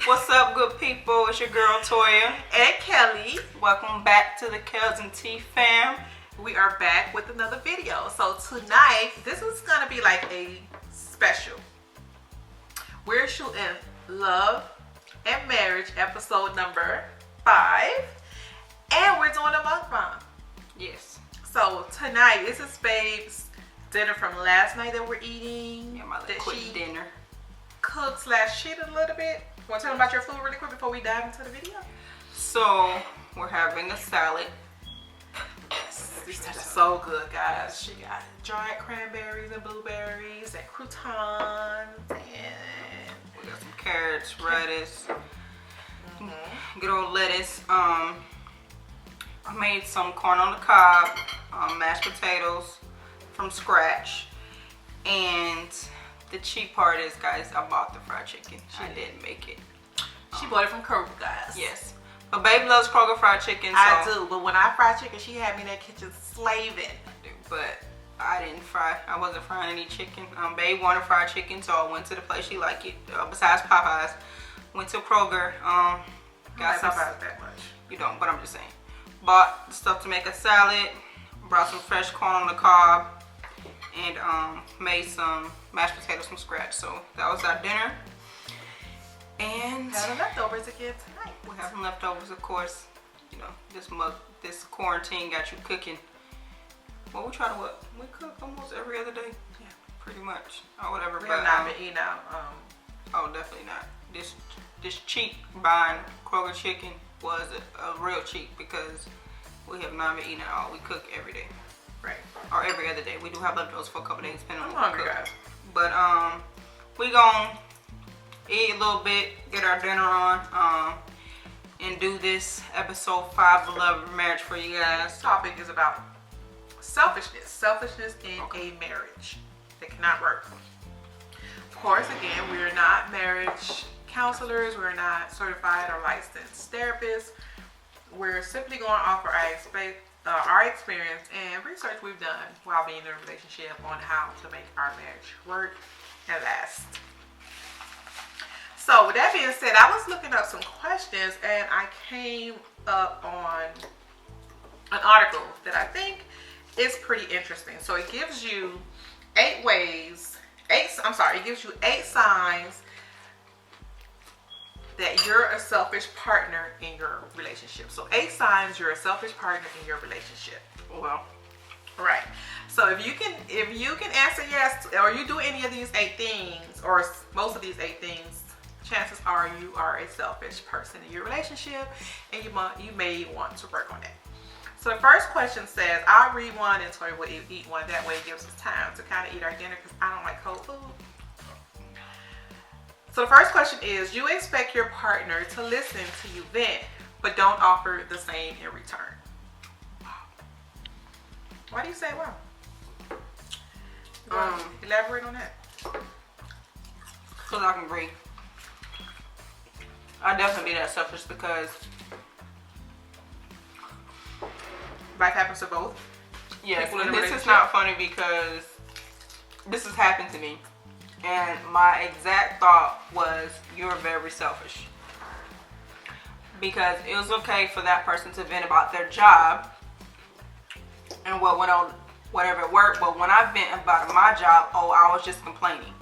What's up, good people? It's your girl Toya and Kelly. Welcome back to the Kels and T fam. We are back with another video. So tonight, this is gonna be like a special. We're shooting Love and Marriage episode number 5, and we're doing a mukbang. Yes. So tonight, this is Babe's dinner from last night that we're eating. Yeah, my little quick dinner. Cook / shit a little bit. Want to tell them about your food really quick before we dive into the video? So we're having a salad. These are so good, guys. She got dried cranberries and blueberries and croutons, and we got some carrots, lettuce, good old lettuce. I made some corn on the cob, mashed potatoes from scratch, and the cheap part is, guys, I bought the fried chicken. I didn't make it. She bought it from Kroger, guys. Yes. But Babe loves Kroger fried chicken. So I do, but when I fry chicken, she had me in that kitchen slaving. But I didn't fry. I wasn't frying any chicken. Babe wanted fried chicken, so I went to the place she liked it. Besides Popeyes, went to Kroger. Got some Popeyes that much. You don't, but I'm just saying. Bought stuff to make a salad. Brought some fresh corn on the cob, and made some mashed potatoes from scratch. So that was our dinner. And having leftovers again tonight. We're having leftovers, of course. You know, this quarantine got you cooking. Well, we try to we cook almost every other day. Yeah, pretty much, or whatever. We have not been eating out. Oh, definitely not. This cheap buying Kroger chicken was a real cheap, because we have not been eating at all. We cook every day. Right. Or every other day. We do have leftovers for a couple days, depending on I'm what hungry, we cook. guys. But we gonna eat a little bit, get our dinner on, and do this episode 5 of Love and Marriage for you guys. This topic is about selfishness. Selfishness in a marriage that cannot work. Of course, again, we're not marriage counselors. We're not certified or licensed therapists. We're simply going to offer our experience and research we've done while being in a relationship on how to make our marriage work and last. So with that being said, I was looking up some questions and I came up on an article that I think is pretty interesting. So it gives you 8 signs that you're a selfish partner in your relationship. So 8 signs you're a selfish partner in your relationship. Well, right. So if you can answer yes, or you do any of these 8 things, or most of these 8 things, chances are you are a selfish person in your relationship, and you may want to work on that. So the first question says, I'll read one and Tori will eat one. That way it gives us time to kind of eat our dinner, because I don't like cold food. So the first question is, you expect your partner to listen to you vent, but don't offer the same in return. Why do you say wow? Elaborate on that. Because I can agree. I definitely be that selfish, because Life happens to both. Yes, and this is not funny, because this has happened to me. And my exact thought was, you're very selfish. Because it was okay for that person to vent about their job and what went on, whatever at work. But when I vent about my job, I was just complaining.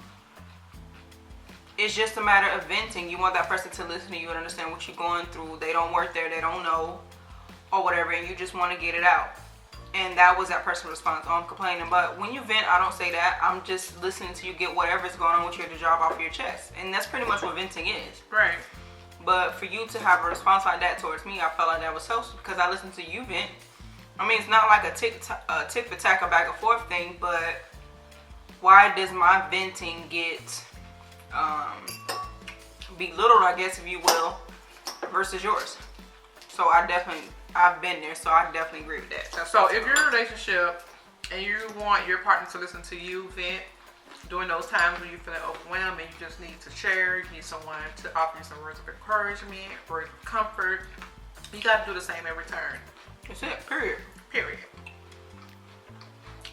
It's just a matter of venting. You want that person to listen to you and understand what you're going through. They don't work there, they don't know, or whatever, and you just want to get it out. And that was that person's response. I'm complaining. But when you vent, I don't say that. I'm just listening to you get whatever's going on with you, the job off your chest. And that's pretty much what venting is. Right. But for you to have a response like that towards me, I felt like that was selfish, because I listened to you vent. I mean, it's not like a tick for tack or back and forth thing, but why does my venting get belittled, I guess, if you will, versus yours? So I've been there, so I definitely agree with that. So if you're in a relationship and you want your partner to listen to you vent during those times when you feel overwhelmed and you just need to share, you need someone to offer you some words of encouragement, words of comfort, you got to do the same in return. That's it, period. Period.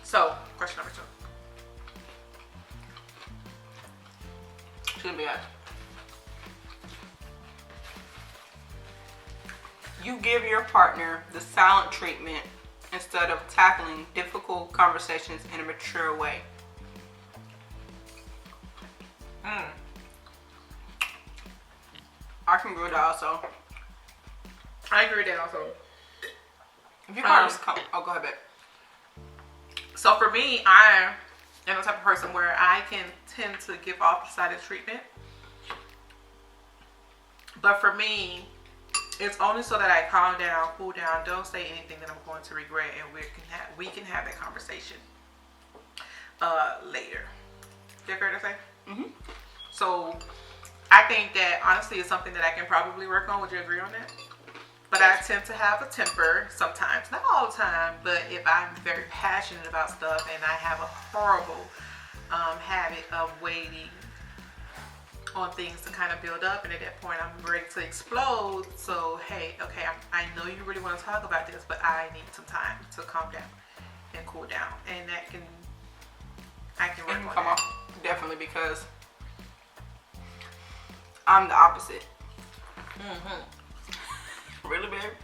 So, question number 2. Shouldn't be asked. give your partner the silent treatment instead of tackling difficult conversations in a mature way? I can agree with that also. I agree with that also. If your partner's oh, go ahead, babe. So for me, I am the type of person where I can tend to give off the silent treatment. But for me, it's only so that I calm down, cool down, don't say anything that I'm going to regret, and we can have that conversation later. Is that fair to say? Mm-hmm. So I think that honestly is something that I can probably work on. Would you agree on that? But I tend to have a temper sometimes, not all the time, but if I'm very passionate about stuff and I have a horrible habit of waiting on things to kind of build up, and at that point I'm ready to explode. So hey, okay, I know you really want to talk about this, but I need some time to calm down and cool down, and I can work on come that. on, definitely, because I'm the opposite. Really, babe?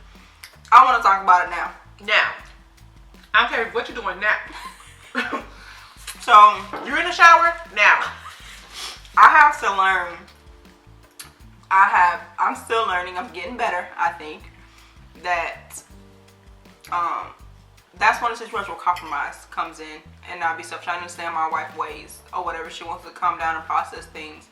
I want to talk about it now. Now, I don't care what you're doing now. So You're in the shower now. I have to learn. I'm still learning. I'm getting better. I think that that's one of the situations where compromise comes in, and not be selfish. I understand my wife's ways or whatever. She wants to calm down and process things,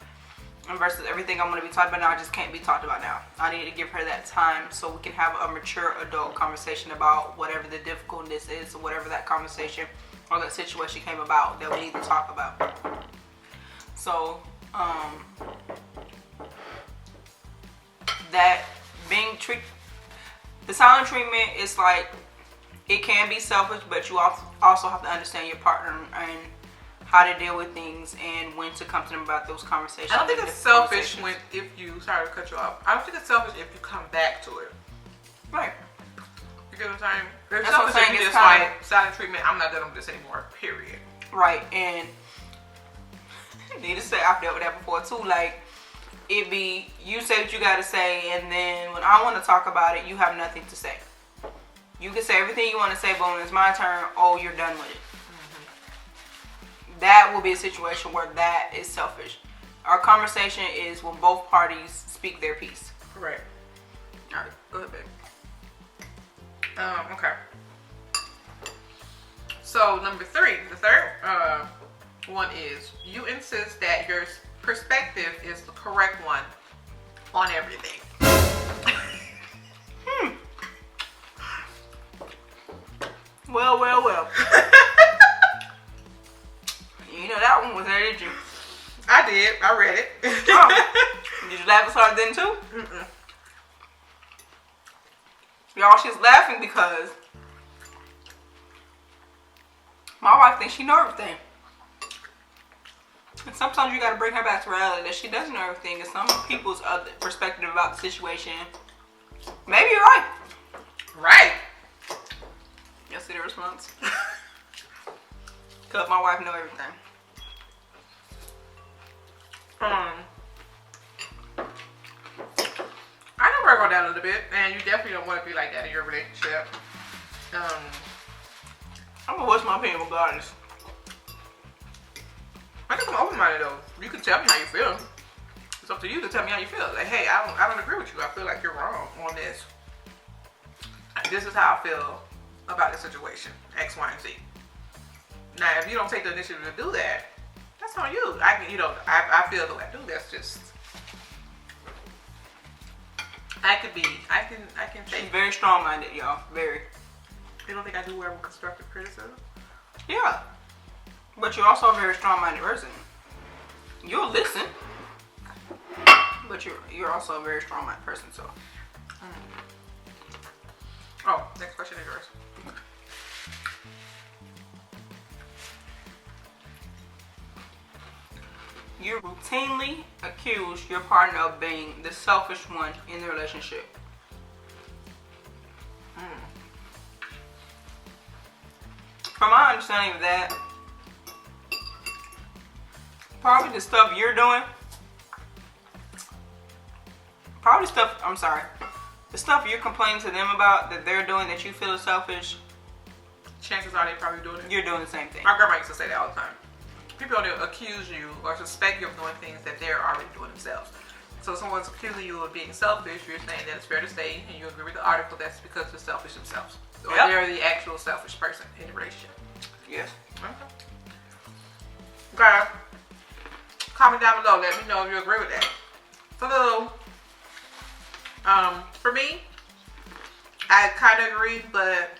and versus everything I'm going to be talked about now, I just can't be talked about now. I need to give her that time so we can have a mature adult conversation about whatever the difficultness is, or whatever that conversation or that situation came about that we need to talk about. So that being the silent treatment is like, it can be selfish, but you also have to understand your partner and how to deal with things and when to come to them about those conversations. I don't think it's selfish if you, sorry to cut you off, I don't think it's selfish if you come back to it. Right. You get what I'm saying? It's That's what I'm selfish saying, if you it's just kinda- like silent treatment, I'm not dealing with this anymore, period. Right, and need to say, I've dealt with that before too. Like, it be, you say what you gotta say, and then when I want to talk about it, you have nothing to say. You can say everything you want to say, but when it's my turn, oh, you're done with it. That will be a situation where that is selfish. Our conversation is when both parties speak their piece. Correct. All right, go ahead, babe. Okay. So number 3, the third one is you insist that your perspective is the correct one on everything. Well. You know that one was there, did you? I did. I read it. Oh. Did you laugh as hard then too? Mm-mm. Y'all, she's laughing because my wife thinks she knows everything. And sometimes you gotta bring her back to reality that she doesn't know everything, and some people's other perspective about the situation. Maybe you're right. Right. Yes, the response. Cause my wife know everything. I can work on that a little bit, and you definitely don't want to be like that in your relationship. I'm gonna voice my opinion regardless. I think I'm open-minded though. You can tell me how you feel. It's up to you to tell me how you feel. Like, hey, I don't agree with you. I feel like you're wrong on this. This is how I feel about the situation, X, Y, and Z. Now, if you don't take the initiative to do that, that's on you. I feel the way I do. That's just. I can She's take. very strong-minded, y'all. Very. You don't think I do well with constructive criticism? Yeah. But you're also a very strong-minded person. You'll listen. But you're also a very strong-minded person, so. Oh, next question is yours. You routinely accuse your partner of being the selfish one in the relationship. From my understanding of that, probably the stuff you're doing, the stuff you're complaining to them about that they're doing that you feel is selfish, chances are they probably doing it. You're doing the same thing. My grandma used to say that all the time. People don't accuse you or suspect you of doing things that they're already doing themselves. So if someone's accusing you of being selfish, you're saying that it's fair to say, and you agree with the article, that's because they're selfish themselves. Or they're the actual selfish person in the relationship. Yes. Okay. Guys, comment down below. Let me know if you agree with that. So, for me, I kind of agree, but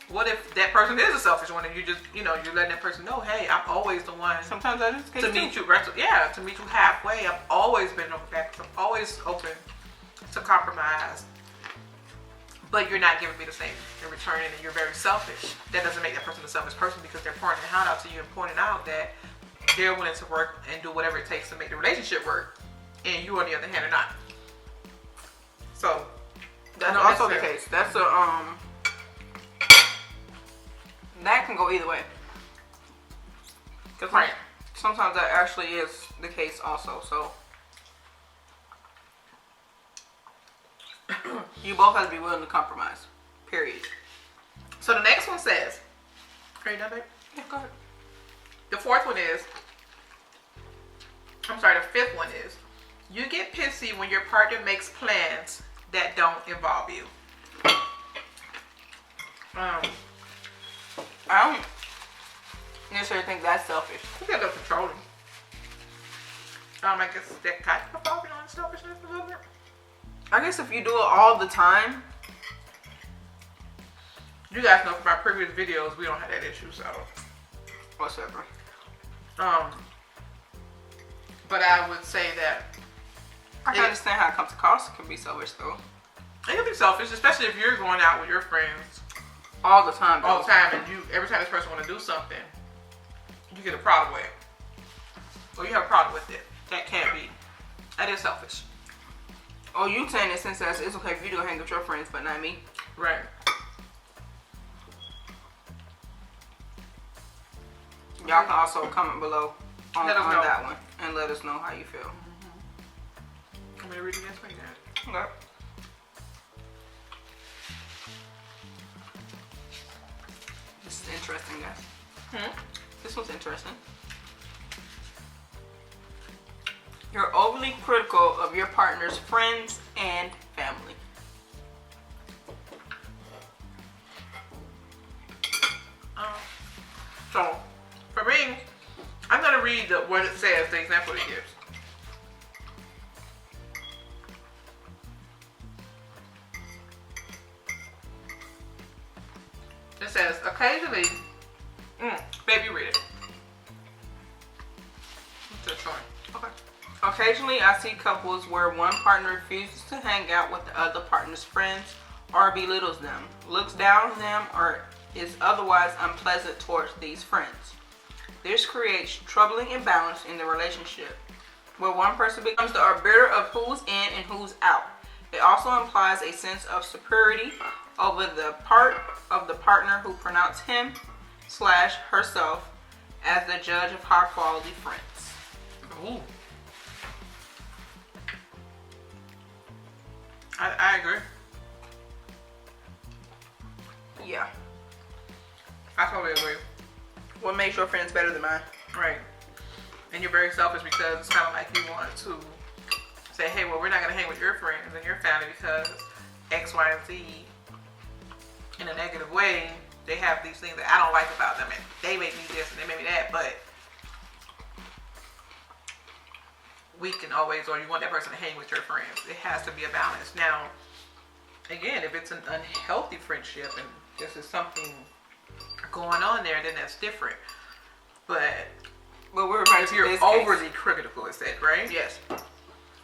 what if that person is a selfish one and you just, you're letting that person know, hey, I'm always the one. Sometimes that is the case to meet you. Yeah, to meet you halfway. I've always been open. I'm always open to compromise. But you're not giving me the same in return, and you're very selfish. That doesn't make that person a selfish person because they're pouring their heart out to you and pointing out that they're willing to work and do whatever it takes to make the relationship work, and you, on the other hand, are not. So that's also the case. That's that can go either way. Right. Sometimes that actually is the case also. So you both have to be willing to compromise. Period. So the next one says, are you done, babe? Yeah, go ahead. The fifth one is, you get pissy when your partner makes plans that don't involve you. I don't necessarily think that's selfish. I think that's controlling. I guess that kind of involving on selfishness a little bit. I guess if you do it all the time. You guys know from my previous videos, we don't have that issue, so. Whatever. But I would say that I can understand how it comes across. It can be selfish though. It can be selfish, especially if you're going out with your friends all the time. Though. All the time, and every time this person want to do something, you get a problem with it. Or you have a problem with it. That can't be. That is selfish. Oh, you saying it since it's okay if you do hang with your friends, but not me. Right. Y'all can also comment below on that one and let us know how you feel. I'm going to read it again for you guys. Okay. This is interesting, guys. This one's interesting. You're overly critical of your partner's friends and family. So, for me, I'm going to read what it says, the example it gives. It says, occasionally, baby, read it. Just showing. Okay. Occasionally, I see couples where one partner refuses to hang out with the other partner's friends or belittles them, looks down on them, or is otherwise unpleasant towards these friends. This creates troubling imbalance in the relationship, where one person becomes the arbiter of who's in and who's out. It also implies a sense of superiority over the part of the partner who pronounces him/herself as the judge of high quality friends. Ooh. I agree. Yeah. I totally agree. What makes your friends better than mine? Right. And you're very selfish because it's kind of like you want to say, hey, well, we're not going to hang with your friends and your family because X, Y, and Z, in a negative way, they have these things that I don't like about them, and they make me this and they make me that, but we can always, or you want that person to hang with your friends. It has to be a balance. Now, again, if it's an unhealthy friendship and this is something going on there, then that's different. But we're referring if to you're this overly case. critical, is that right? Yes.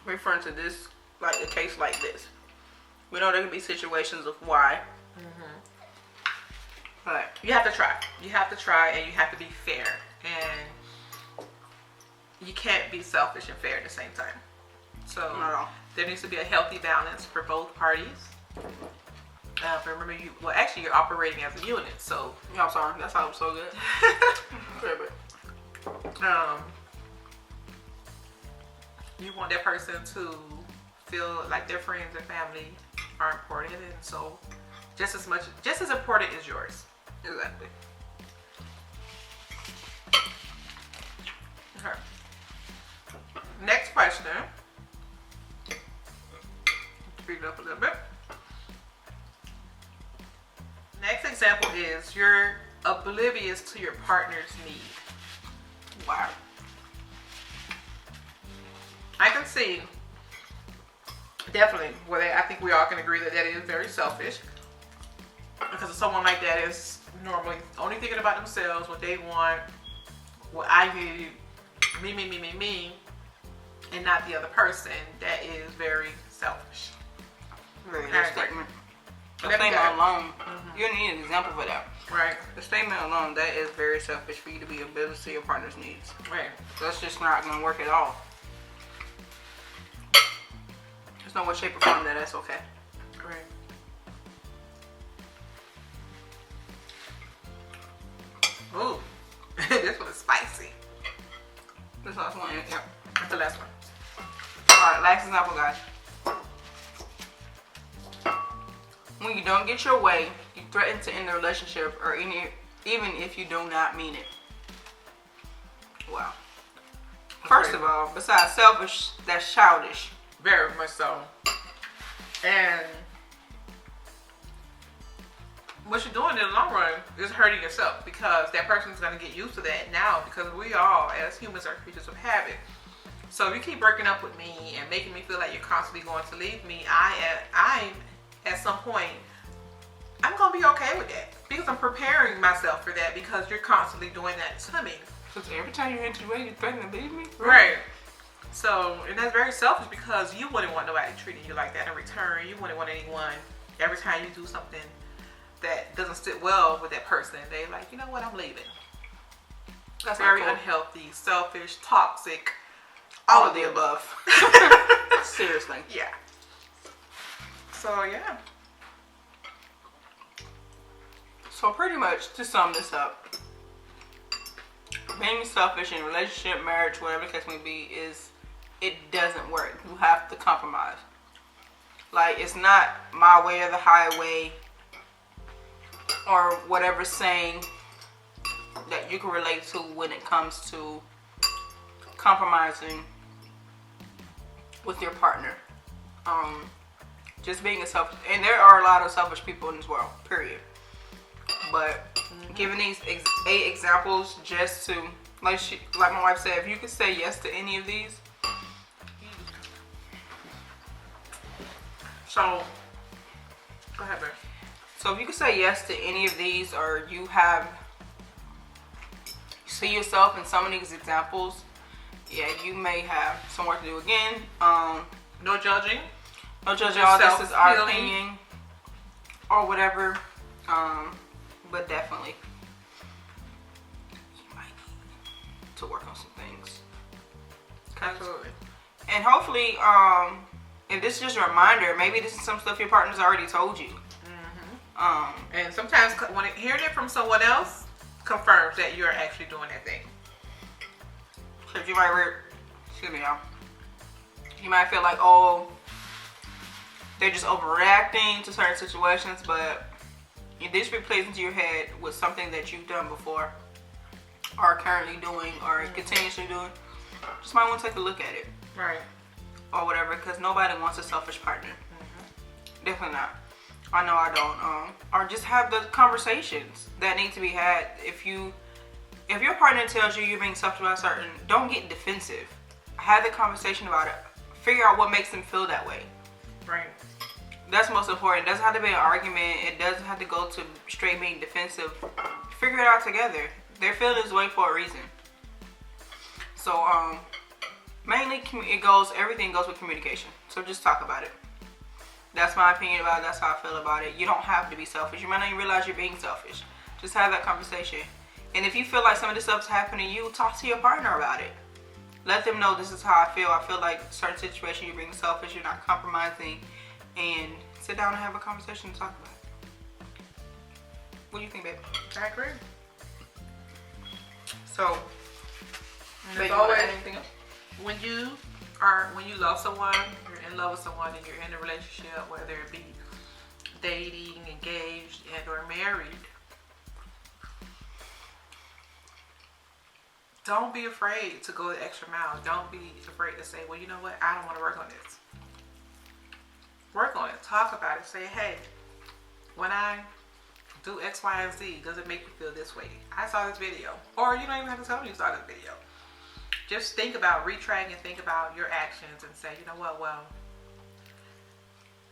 We're referring to this, like a case like this. We know there can be situations of why. But you have to try. You have to try, and you have to be fair. And you can't be selfish and fair at the same time. So there needs to be a healthy balance for both parties. But remember, you're operating as a unit. So I'm sorry, that sounds so good. you want that person to feel like their friends and family are important, and so just as important as yours. Exactly. Okay. Next question. Speed it up a little bit. Next example is you're oblivious to your partner's need. Wow. I can see definitely I think we all can agree that is very selfish, because someone like that is normally only thinking about themselves, what they want, what I need, me, and not the other person. That is very selfish. Very good statement. The Let me statement go. alone, you need an example for that. Right. The statement alone, that is very selfish for you to be oblivious to your partner's needs. Right. That's just not going to work at all. There's no way, shape, or form that that's okay. Right. Ooh, this one is spicy. This last one, yeah. That's the last one. Alright, last example, guys. When you don't get your way, you threaten to end the relationship, or even if you do not mean it. Wow. First of all, besides selfish, that's childish. Very much so. And what you're doing in the long run is hurting yourself, because that person's going to get used to that now, because we all, as humans, are creatures of habit. So if you keep breaking up with me and making me feel like you're constantly going to leave me, I at some point, I'm going to be okay with that, because I'm preparing myself for that, because you're constantly doing that to me. Because every time you enter the way, you threaten to leave me? Right. So, and that's very selfish, because you wouldn't want nobody treating you like that in return. You wouldn't want anyone, every time you do something that doesn't sit well with that person, they like, you know what, I'm leaving. That's very unhealthy, selfish, toxic, all of the above. Seriously. Yeah. So, yeah. So pretty much, to sum this up, being selfish in relationship, marriage, whatever the case may be, it doesn't work. You have to compromise. Like, it's not my way or the highway, or whatever saying that you can relate to when it comes to compromising with your partner. Just being a selfish, and there are a lot of selfish people in this world, period. But giving these 8 examples, just to, like my wife said, if you could say yes to any of these. So, go ahead, babe. So if you could say yes to any of these, or you see yourself in some of these examples, yeah, you may have some work to do again. No judging. No judging. All this is our opinion, or whatever. But definitely, you might need to work on some things. Absolutely. And hopefully, if this is just a reminder, maybe this is some stuff your partner's already told you. And sometimes when hearing it from someone else confirms that you're actually doing that thing. So you might, excuse me, y'all. You might feel like, oh, they're just overreacting to certain situations, but if this replays into your head with something that you've done before, or currently doing, or continuously doing, just might want to take a look at it. Right. Or whatever, because nobody wants a selfish partner. Definitely not. I know I don't. Or just have the conversations that need to be had. If your partner tells you you're being selfish about certain, don't get defensive. Have the conversation about it. Figure out what makes them feel that way. Right. That's most important. It doesn't have to be an argument. It doesn't have to go to straight being defensive. Figure it out together. They're feeling this way for a reason. So, mainly everything goes with communication. So just talk about it. That's my opinion about it. That's how I feel about it. You don't have to be selfish. You might not even realize you're being selfish. Just have that conversation. And if you feel like some of this stuff's happening to you, talk to your partner about it. Let them know this is how I feel. I feel like certain situation you're being selfish, you're not compromising, and sit down and have a conversation and talk about it. What do you think, babe? I agree. So, there's always anything else? When you love someone, you're in love with someone and you're in a relationship, whether it be dating, engaged, and or married, don't be afraid to go the extra mile. Don't be afraid to say, well, you know what? I don't want to work on this. Work on it. Talk about it. Say, hey, when I do X, Y, and Z, does it make you feel this way? I saw this video. Or you don't even have to tell me you saw this video. Just think about, retract and think about your actions and say, you know what? Well,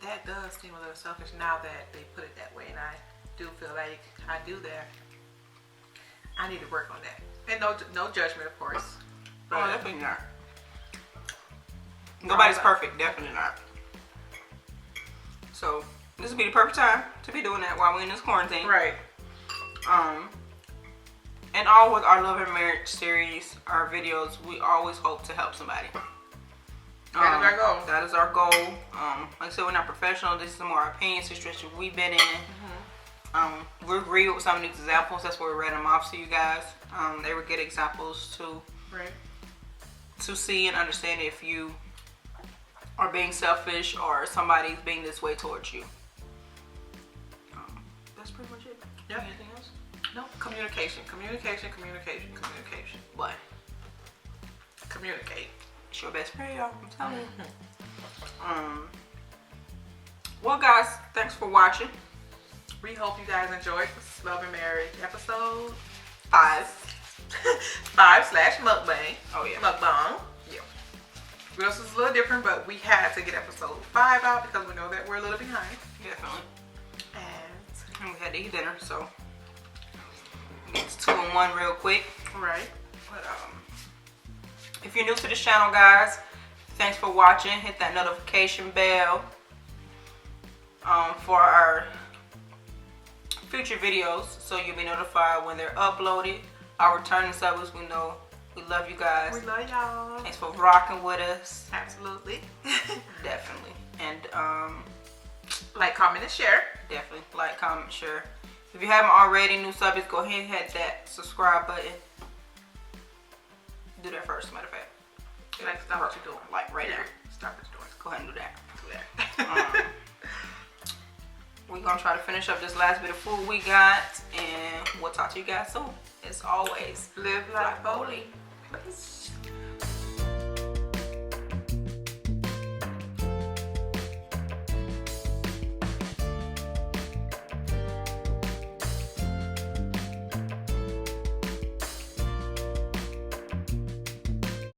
that does seem a little selfish now that they put it that way. And I do feel like I do that. I need to work on that. And no judgment, of course. Oh, definitely not. Nobody's perfect, definitely not. So this would be the perfect time to be doing that while we're in this quarantine. Right. And all with our Love and Marriage series, our videos, we always hope to help somebody. That is our goal. That is our goal. Like I said, we're not professional. This is more our opinion situation we've been in. We agree with some of these examples. That's why we read them off to you guys. They were good examples to see and understand if you are being selfish or somebody's being this way towards you. That's pretty much it. Yeah. Anything else? No. Communication. What? Communicate. It's your best friend, y'all. I'm telling you. Well, guys, thanks for watching. We hope you guys enjoyed this Love and Marriage episode 5/mukbang. Oh yeah. Mukbang. Yeah. This is a little different, but we had to get episode 5 out because we know that we're a little behind. Definitely. And we had to eat dinner, so it's 2 in 1 real quick. right. But if you're new to this channel, guys, thanks for watching. Hit that notification bell for our future videos so you'll be notified when they're uploaded. Our returning subbers, we know we love you guys. We love y'all. Thanks for rocking with us. Absolutely. Definitely. And like, comment, and share. definitely like, comment, share. If you haven't already, new subbies, go ahead and hit that subscribe button. Do that first, matter of fact. Like, stop what you're doing. Like right now. Stop what you're doing. Go ahead and do that. We're gonna try to finish up this last bit of food we got, and we'll talk to you guys soon. As always, Live life boldly. Peace.